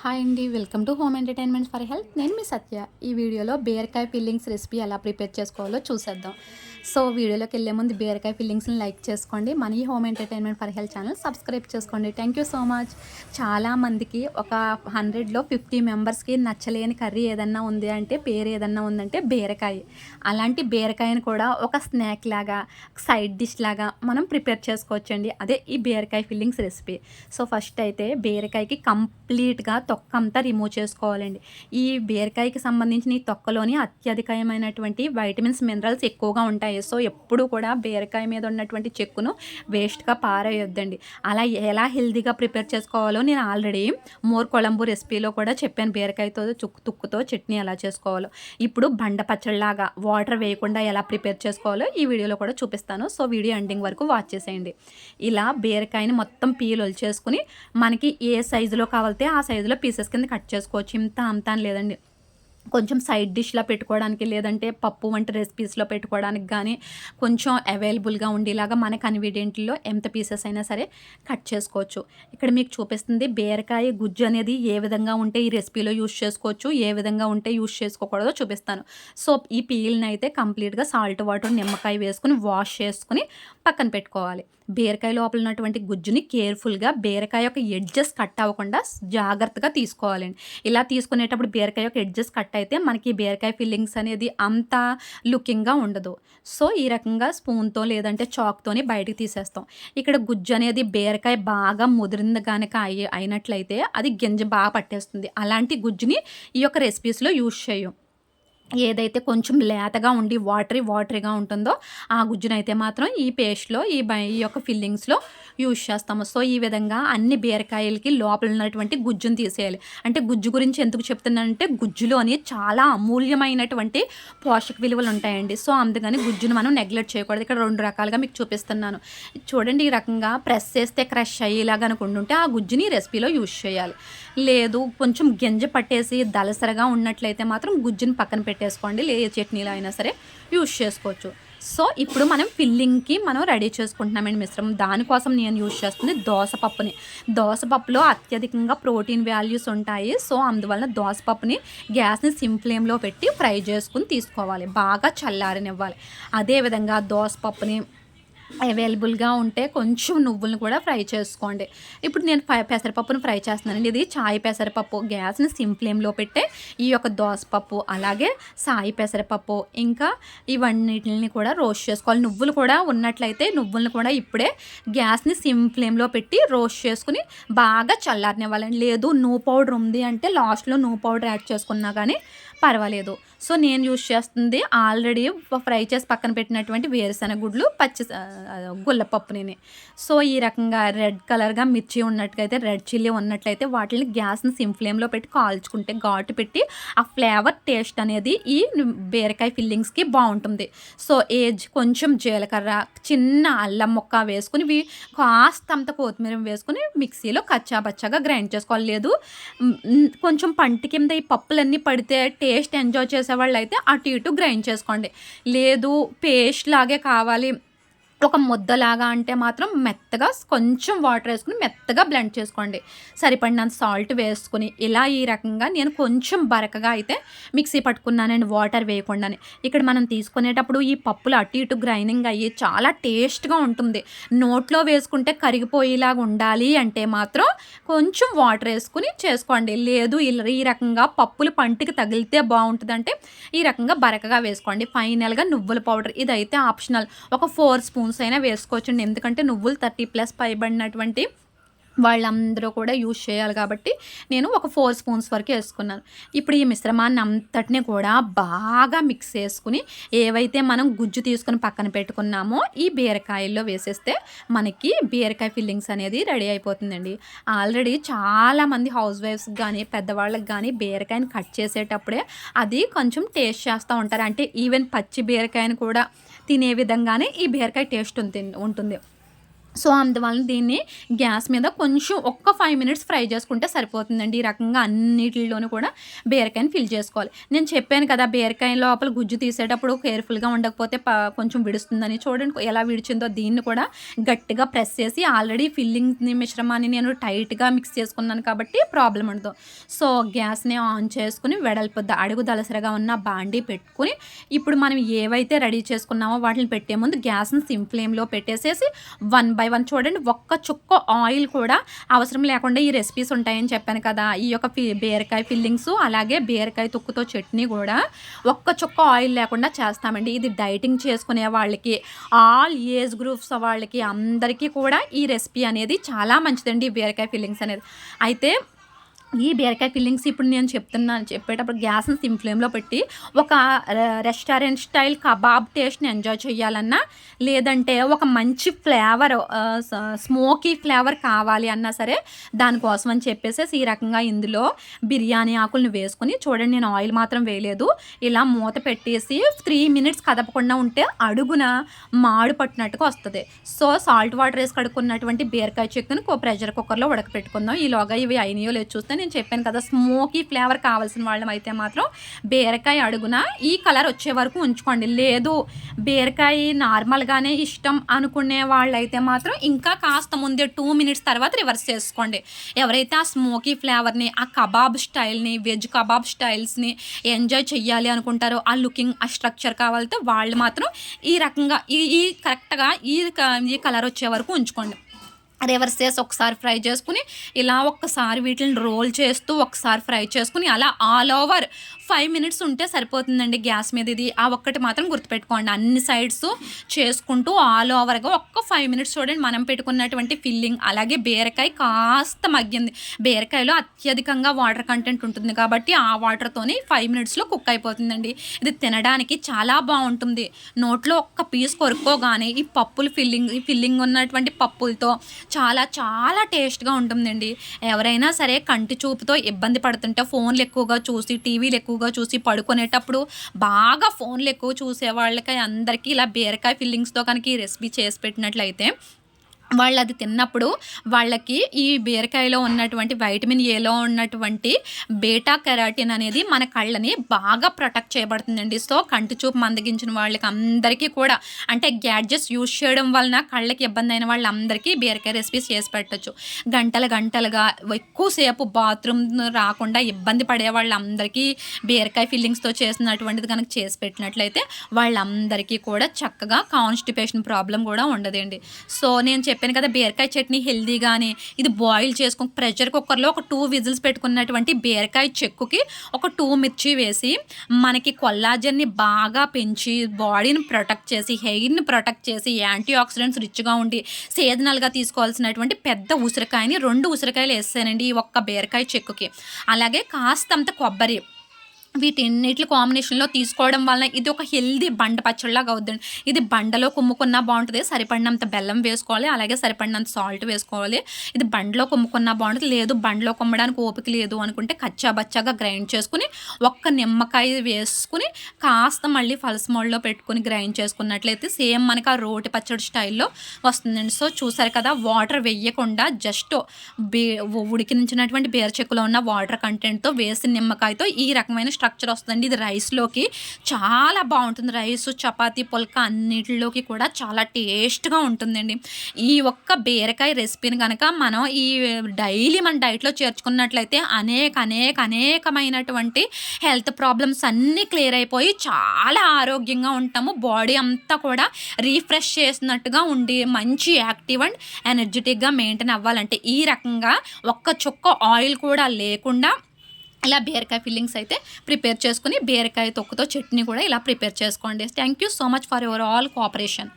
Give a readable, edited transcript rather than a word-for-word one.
Hi అండి, welcome to home entertainment for health. నేను మీ సత్య. ఈ వీడియోలో బీరకాయ ఫిల్లింగ్స్ రెసిపీ ఎలా ప్రిపేర్ చేసుకోవాలో చూసేద్దాం. సో వీడియోలోకి వెళ్ళే ముందు బీరకాయ ఫిల్లింగ్స్ని లైక్ చేసుకోండి. మన ఈ home entertainment for health channel subscribe చేసుకోండి. Thank you so much. చాలామందికి ఒక 100లో 50 మెంబర్స్కి నచ్చలేని కర్రీ ఏదన్నా ఉంది అంటే, పేరు ఏదన్నా ఉందంటే బీరకాయ. అలాంటి బీరకాయని కూడా ఒక స్నాక్ లాగా, సైడ్ డిష్ లాగా మనం ప్రిపేర్ చేసుకోవచ్చండి. అదే ఈ బీరకాయ ఫిల్లింగ్స్ రెసిపీ. సో ఫస్ట్ అయితే బీరకాయకి కంప్లీట్గా తొక్క అంతా రిమూవ్ చేసుకోవాలండి. ఈ బీరకాయకి సంబంధించిన ఈ తొక్కలోని అత్యధికమైనటువంటి వైటమిన్స్, మినరల్స్ ఎక్కువగా ఉంటాయి. సో ఎప్పుడు కూడా బీరకాయ మీద ఉన్నటువంటి చెక్కును వేస్ట్గా పారేయొద్దండి. అలా ఎలా హెల్తీగా ప్రిపేర్ చేసుకోవాలో నేను ఆల్రెడీ మోర్ కొలంబు రెసిపీలో కూడా చెప్పాను. బీరకాయతో తుక్కుతో చట్నీ ఎలా చేసుకోవాలో. ఇప్పుడు బండ పచ్చడిలాగా వాటర్ వేయకుండా ఎలా ప్రిపేర్ చేసుకోవాలో ఈ వీడియోలో కూడా చూపిస్తాను. సో వీడియో ఎండింగ్ వరకు వాచ్ చేసేయండి. ఇలా బీరకాయని మొత్తం పీల్ ఒలిచేసుకుని మనకి ఏ సైజులో కావాలితే ఆ సైజులో పీసెస్ కింద కట్ చేసుకోవచ్చు. ఇంత అంత అని లేదండి. కొంచెం సైడ్ డిష్లా పెట్టుకోవడానికి, లేదంటే పప్పు వంటి రెసిపీస్లో పెట్టుకోవడానికి కానీ కొంచెం అవైలబుల్గా ఉండేలాగా మన కన్వీనియంట్లో ఎంత పీసెస్ అయినా సరే కట్ చేసుకోవచ్చు. ఇక్కడ మీకు చూపిస్తుంది బీరకాయ గుజ్జు అనేది ఏ విధంగా ఉంటే ఈ రెసిపీలో యూస్ చేసుకోవచ్చు, ఏ విధంగా ఉంటే యూస్ చేసుకోకూడదో చూపిస్తాను. సో ఈ పీల్ని అయితే కంప్లీట్గా సాల్ట్ వాటర్, నిమ్మకాయ వేసుకుని వాష్ చేసుకుని పక్కన పెట్టుకోవాలి. బీరకాయ లోపల ఉన్నటువంటి గుజ్జుని కేర్ఫుల్గా బీరకాయ యొక్క ఎడ్జెస్ కట్ అవ్వకుండా జాగ్రత్తగా తీసుకోవాలండి. ఇలా తీసుకునేటప్పుడు బీరకాయ యొక్క ఎడ్జెస్ కట్ అయితే మనకి బీరకాయ ఫిల్లింగ్స్ అనేది అంత లుకింగ్గా ఉండదు. సో ఈ రకంగా స్పూన్తో లేదంటే చాక్తోని బయటికి తీసేస్తాం. ఇక్కడ గుజ్జు అనేది బీరకాయ బాగా ముదిరింది కనుక అయినట్లయితే అది గింజ బాగా పట్టేస్తుంది. అలాంటి గుజ్జుని ఈ యొక్క రెసిపీస్లో యూజ్ చేయం. ఏదైతే కొంచెం లేతగా ఉండి వాటరీగా ఉంటుందో ఆ గుజ్జునైతే మాత్రం ఈ పేస్ట్లో ఈ యొక్క ఫిల్లింగ్స్లో యూజ్ చేస్తాము. సో ఈ విధంగా అన్ని బీరకాయలకి లోపల ఉన్నటువంటి గుజ్జును తీసేయాలి. అంటే గుజ్జు గురించి ఎందుకు చెప్తున్నానంటే, గుజ్జులోని చాలా అమూల్యమైనటువంటి పోషక విలువలు ఉంటాయండి. సో అందుకని గుజ్జును మనం నెగ్లెక్ట్ చేయకూడదు. ఇక్కడ 2 రకాలుగా మీకు చూపిస్తున్నాను. చూడండి, ఈ రకంగా ప్రెస్ చేస్తే క్రష్ అయ్యేలాగా అనుకుంటుంటే ఆ గుజ్జుని రెసిపీలో యూజ్ చేయాలి. లేదు కొంచెం గింజ పట్టేసి దలసరగా ఉన్నట్లయితే మాత్రం గుజ్జుని పక్కన పెట్టేసుకోండి. ఏ చట్నీలో అయినా సరే యూజ్ చేసుకోవచ్చు. సో ఇప్పుడు మనం ఫిల్లింగ్కి రెడీ చేసుకుంటున్నామండి మిశ్రమం. దానికోసం నేను యూజ్ చేస్తుంది దోసపప్పుని. దోసపప్పులో అత్యధికంగా ప్రోటీన్ వాల్యూస్ ఉంటాయి. సో అందువలన దోసపప్పుని గ్యాస్ని సిమ్ ఫ్లేమ్లో పెట్టి ఫ్రై చేసుకుని తీసుకోవాలి. బాగా చల్లారనివ్వాలి. అదేవిధంగా దోసపప్పుని అవైలబుల్గా ఉంటే కొంచెం నువ్వులను కూడా ఫ్రై చేసుకోండి. ఇప్పుడు నేను పెసరపప్పును ఫ్రై చేస్తున్నానండి. ఇది చాయ్ పెసరపప్పు. గ్యాస్ని సిమ్ ఫ్లేమ్లో పెట్టే ఈ యొక్క దోసపప్పు, అలాగే సాయి పెసరపప్పు, ఇంకా ఇవన్నిటిని కూడా రోస్ట్ చేసుకోవాలి. నువ్వులు కూడా ఉన్నట్లయితే నువ్వులను కూడా ఇప్పుడే గ్యాస్ని సిమ్ ఫ్లేమ్లో పెట్టి రోస్ట్ చేసుకుని బాగా చల్లారనివ్వాలండి. లేదు నువ్వు పౌడర్ ఉంది అంటే లాస్ట్లో నువ్వు పౌడర్ యాడ్ చేసుకున్నా కానీ పర్వాలేదు. సో నేను యూజ్ చేస్తుంది ఆల్రెడీ ఫ్రై చేసి పక్కన పెట్టినటువంటి వేరుశెనగ గుడ్లు, గుల్లపప్పుని. సో ఈ రకంగా రెడ్ కలర్గా మిర్చి ఉన్నట్లయితే, రెడ్ చిల్లీ ఉన్నట్లయితే వాటిని గ్యాస్ని సిమ్ ఫ్లేమ్లో పెట్టి కాల్చుకుంటే ఘాటు పెట్టి ఆ ఫ్లేవర్ టేస్ట్ అనేది ఈ బీరకాయ ఫిల్లింగ్స్కి బాగుంటుంది. సో కొంచెం జీలకర్ర, చిన్న అల్లం ముక్క వేసుకుని కాస్తంత కొత్తిమీర వేసుకుని మిక్సీలో కచ్చాబచ్చాగా గ్రైండ్ చేసుకోవాలి. లేదు కొంచెం పంటి కింద ఈ పప్పులన్నీ పడితే టేస్ట్ ఎంజాయ్ చేసేవాళ్ళు అయితే అటు ఇటు గ్రైండ్ చేసుకోండి. లేదు పేస్ట్ లాగే కావాలి, ఒక ముద్దలాగా అంటే మాత్రం మెత్తగా కొంచెం వాటర్ వేసుకుని మెత్తగా బ్లెండ్ చేసుకోండి. సరిపడినంత సాల్ట్ వేసుకుని ఇలా ఈ రకంగా నేను కొంచెం బరకగా అయితే మిక్సీ పట్టుకున్నానండి, వాటర్ వేయకుండానే. ఇక్కడ మనం తీసుకునేటప్పుడు ఈ పప్పులు అటు ఇటు గ్రైండింగ్ అయ్యి చాలా టేస్ట్గా ఉంటుంది. నోట్లో వేసుకుంటే కరిగిపోయేలాగా ఉండాలి అంటే మాత్రం కొంచెం వాటర్ వేసుకుని చేసుకోండి. లేదు ఈ రకంగా పప్పులు పంటికి తగిలితే బాగుంటుందంటే ఈ రకంగా బరకగా వేసుకోండి. ఫైనల్గా నువ్వుల పౌడర్, ఇదైతే ఆప్షనల్. ఒక 4 స్పూన్స్ అయినా వేసుకోవచ్చండి. ఎందుకంటే నువ్వులు 30+ పైబడినటువంటి వాళ్ళందరూ కూడా యూజ్ చేయాలి కాబట్టి నేను ఒక 4 స్పూన్స్ వరకు వేసుకున్నాను. ఇప్పుడు ఈ మిశ్రమాన్ని అంతటిని కూడా బాగా మిక్స్ చేసుకుని ఏవైతే మనం గుజ్జు తీసుకుని పక్కన పెట్టుకున్నామో ఈ బీరకాయల్లో వేసేస్తే మనకి బీరకాయ ఫిల్లింగ్స్ అనేది రెడీ అయిపోతుందండి. ఆల్రెడీ చాలామంది హౌస్ వైఫ్స్ కానీ పెద్దవాళ్ళకి కానీ బీరకాయని కట్ చేసేటప్పుడే అది కొంచెం టేస్ట్ చేస్తూ ఉంటారు. అంటే ఈవెన్ పచ్చి బీరకాయని కూడా తినే విధంగానే ఈ బీరకాయ టేస్ట్ ఉంటుంది. సో అందువలన దీన్ని గ్యాస్ మీద కొంచెం ఒక్క 5 మినిట్స్ ఫ్రై చేసుకుంటే సరిపోతుందండి. ఈ రకంగా అన్నిటిలోనూ కూడా బీరకాయని ఫిల్ చేసుకోవాలి. నేను చెప్పాను కదా, బీరకాయ లోపల గుజ్జు తీసేటప్పుడు కేర్ఫుల్గా ఉండకపోతే కొంచెం విడుస్తుందని. చూడండి ఎలా విడిచిందో. దీన్ని కూడా గట్టిగా ప్రెస్ చేసి ఆల్రెడీ ఫిల్లింగ్ని మిశ్రమాన్ని నేను టైట్గా మిక్స్ చేసుకున్నాను కాబట్టి ప్రాబ్లం ఉండదు. సో గ్యాస్ని ఆన్ చేసుకుని వెడల్పు అడుగు దలసరగా ఉన్న బాండీ పెట్టుకుని ఇప్పుడు మనం ఏవైతే రెడీ చేసుకున్నామో వాటిని పెట్టే ముందు గ్యాస్ని సిమ్ ఫ్లేమ్లో పెట్టేసేసి 1 by 1 చూడండి, ఒక్క చుక్క ఆయిల్ కూడా అవసరం లేకుండా ఈ రెసిపీస్ ఉంటాయని చెప్పాను కదా. ఈ యొక్క బీరకాయ ఫిల్లింగ్స్ అలాగే బీరకాయ తొక్కుతో చట్నీ కూడా ఒక్క చుక్క ఆయిల్ లేకుండా చేస్తామండి. ఇది డైటింగ్ చేసుకునే వాళ్ళకి, ఆల్ ఏజ్ గ్రూప్స్ వాళ్ళకి అందరికీ కూడా ఈ రెసిపీ అనేది చాలా మంచిదండి, ఈ బీరకాయ ఫిల్లింగ్స్ అనేది. అయితే ఈ బీరకాయ ఫిల్లింగ్స్ ఇప్పుడు నేను చెప్పేటప్పుడు గ్యాస్ని సిమ్ ఫ్లేమ్లో పెట్టి ఒక రెస్టారెంట్ స్టైల్ కబాబ్ టేస్ట్ని ఎంజాయ్ చేయాలన్నా, లేదంటే ఒక మంచి ఫ్లేవర్ స్మోకీ ఫ్లేవర్ కావాలి అన్నా సరే దానికోసం అని చెప్పేసి ఈ రకంగా ఇందులో బిర్యానీ ఆకులను వేసుకుని, చూడండి నేను ఆయిల్ మాత్రం వేయలేదు, ఇలా మూత పెట్టేసి 3 మినిట్స్ కదపకుండా ఉంటే అడుగున మాడు పట్టినట్టుగా వస్తుంది. సో సాల్ట్ వాటర్ వేసి కడుక్కున్నటువంటి బీరకాయ చికెన్ ప్రెషర్ కుక్కర్లో ఉడకపెట్టుకుందాం. ఈలోగా ఇవి అయినాయో లేదు చూస్తే, నేను చెప్పాను కదా స్మోకీ ఫ్లేవర్ కావాల్సిన వాళ్ళం అయితే మాత్రం బీరకాయ అడుగున ఈ కలర్ వచ్చే వరకు ఉంచుకోండి. లేదు బీరకాయ నార్మల్గానే ఇష్టం అనుకునే వాళ్ళైతే మాత్రం ఇంకా కాస్త ముందే 2 మినిట్స్ తర్వాత రివర్స్ చేసుకోండి. ఎవరైతే ఆ స్మోకీ ఫ్లేవర్ని, ఆ కబాబ్ స్టైల్ని, వెజ్ కబాబ్ స్టైల్స్ని ఎంజాయ్ చెయ్యాలి అనుకుంటారో, ఆ లుకింగ్ ఆ స్ట్రక్చర్ కావాలితే వాళ్ళు మాత్రం ఈ రకంగా ఈ కరెక్ట్గా ఈ కలర్ వచ్చే వరకు ఉంచుకోండి. రివర్స్ చేసి ఒకసారి ఫ్రై చేసుకుని ఇలా ఒక్కసారి వీటిని రోల్ చేస్తూ ఒకసారి ఫ్రై చేసుకుని అలా ఆల్ ఓవర్ 5 మినిట్స్ ఉంటే సరిపోతుందండి గ్యాస్ మీద. ఇది ఆ ఒక్కటి మాత్రం గుర్తుపెట్టుకోండి, అన్ని సైడ్స్ చేసుకుంటూ ఆల్ ఓవర్గా ఒక్క 5 మినిట్స్ చూడండి. మనం పెట్టుకున్నటువంటి ఫిల్లింగ్ అలాగే బీరకాయ కాస్త మగ్గింది. బీరకాయలో అత్యధికంగా వాటర్ కంటెంట్ ఉంటుంది కాబట్టి ఆ వాటర్తోని 5 మినిట్స్లో కుక్ అయిపోతుందండి. ఇది తినడానికి చాలా బాగుంటుంది. నోట్లో ఒక్క పీస్ కొరుక్కోగానే ఈ పప్పులు ఫిల్లింగ్ ఉన్నటువంటి పప్పులతో చాలా చాలా టేస్ట్గా ఉంటుందండి. ఎవరైనా సరే కంటి చూపుతో ఇబ్బంది పడుతుంటే, ఫోన్లు ఎక్కువగా చూసి, టీవీలు ఎక్కువగా చూసి పడుకునేటప్పుడు బాగా ఫోన్లు ఎక్కువ చూసే వాళ్ళకి అందరికీ ఇలా బీరకాయ ఫిల్లింగ్స్తో కనుక ఈ రెసిపీ చేసి పెట్టినట్లయితే వాళ్ళు అది తిన్నప్పుడు వాళ్ళకి ఈ బీరకాయలో ఉన్నటువంటి వైటమిన్ ఏలో ఉన్నటువంటి బీటా కెరాటిన్ అనేది మన కళ్ళని బాగా ప్రొటెక్ట్ చేయబడుతుందండి. సో కంటి చూపు మందగించిన వాళ్ళకి అందరికీ కూడా, అంటే గ్యాడ్జెట్స్ యూజ్ చేయడం వలన కళ్ళకి ఇబ్బంది అయిన వాళ్ళందరికీ బీరకాయ రెసిపీస్ చేసి పెట్టచ్చు. గంటలుగా ఎక్కువసేపు బాత్రూమ్ రాకుండా ఇబ్బంది పడే వాళ్ళందరికీ బీరకాయ ఫిల్లింగ్స్తో చేసినటువంటిది కనుక చేసి పెట్టినట్లయితే వాళ్ళందరికీ కూడా చక్కగా కాన్స్టిపేషన్ ప్రాబ్లం కూడా ఉండదండి. సో నేను చెప్పాను కదా బీరకాయ చట్నీ హెల్దీగానే, ఇది బాయిల్ చేసుకుని ప్రెషర్ కుక్కర్లో ఒక 2 విజిల్స్ పెట్టుకున్నటువంటి బీరకాయ చెక్కుకి ఒక 2 మిర్చి వేసి మనకి కొల్లాజన్ని బాగా పెంచి బాడీని ప్రొటెక్ట్ చేసి, హెయిర్ని ప్రొటెక్ట్ చేసి, యాంటీ ఆక్సిడెంట్స్ రిచ్గా ఉండి సీజనల్గా తీసుకోవాల్సినటువంటి పెద్ద ఉసిరికాయని 2 ఉసిరికాయలు వేసానండి ఈ ఒక్క బీరకాయ చెక్కుకి. అలాగే కాస్తంత కొబ్బరి, వీటన్నిటి కాంబినేషన్లో తీసుకోవడం వలన ఇది ఒక హెల్దీ బండ పచ్చడిలాగా అవుద్దండి. ఇది బండలో కుమ్ముకున్నా బాగుంటుంది, సరిపడినంత బెల్లం వేసుకోవాలి, అలాగే సరిపడినంత సాల్ట్ వేసుకోవాలి. ఇది బండలో కుమ్ముకున్నా బాగుంటుంది. లేదు బండలో కుమ్మడానికి ఓపిక లేదు అనుకుంటే కచ్చాబచ్చాగా గ్రైండ్ చేసుకుని ఒక్క నిమ్మకాయ వేసుకుని కాస్త మళ్ళీ ఫలసమోళ్ళలో పెట్టుకుని గ్రైండ్ చేసుకున్నట్లయితే సేమ్ మనకి ఆ రోటి పచ్చడి స్టైల్లో వస్తుందండి. సో చూసారు కదా, వాటర్ వేయకుండా జస్ట్ ఉడికించినటువంటి బీర చెక్కులో ఉన్న వాటర్ కంటెంట్తో వేసిన నిమ్మకాయతో ఈ రకమైన స్ట్రక్చర్ వస్తుందండి. ఇది రైస్లోకి చాలా బాగుంటుంది. రైస్, చపాతీ, పుల్కా అన్నిటిలోకి కూడా చాలా టేస్ట్గా ఉంటుందండి. ఈ ఒక్క బీరకాయ రెసిపీని కనుక మనం ఈ డైలీ మన డైట్లో చేర్చుకున్నట్లయితే అనేకమైనటువంటి హెల్త్ ప్రాబ్లమ్స్ అన్నీ క్లియర్ అయిపోయి చాలా ఆరోగ్యంగా ఉంటాము. బాడీ అంతా కూడా రీఫ్రెష్ చేసినట్టుగా ఉండి మంచి యాక్టివ్ అండ్ ఎనర్జెటిక్గా మెయింటైన్ అవ్వాలంటే ఈ రకంగా ఒక్క చుక్క ఆయిల్ కూడా లేకుండా ఇలా బీరకాయ ఫిల్లింగ్స్ అయితే ప్రిపేర్ చేసుకుని బీరకాయ తొక్కుతో చట్నీ కూడా ఇలా ప్రిపేర్ చేసుకోండి. Thank you so much for your all cooperation.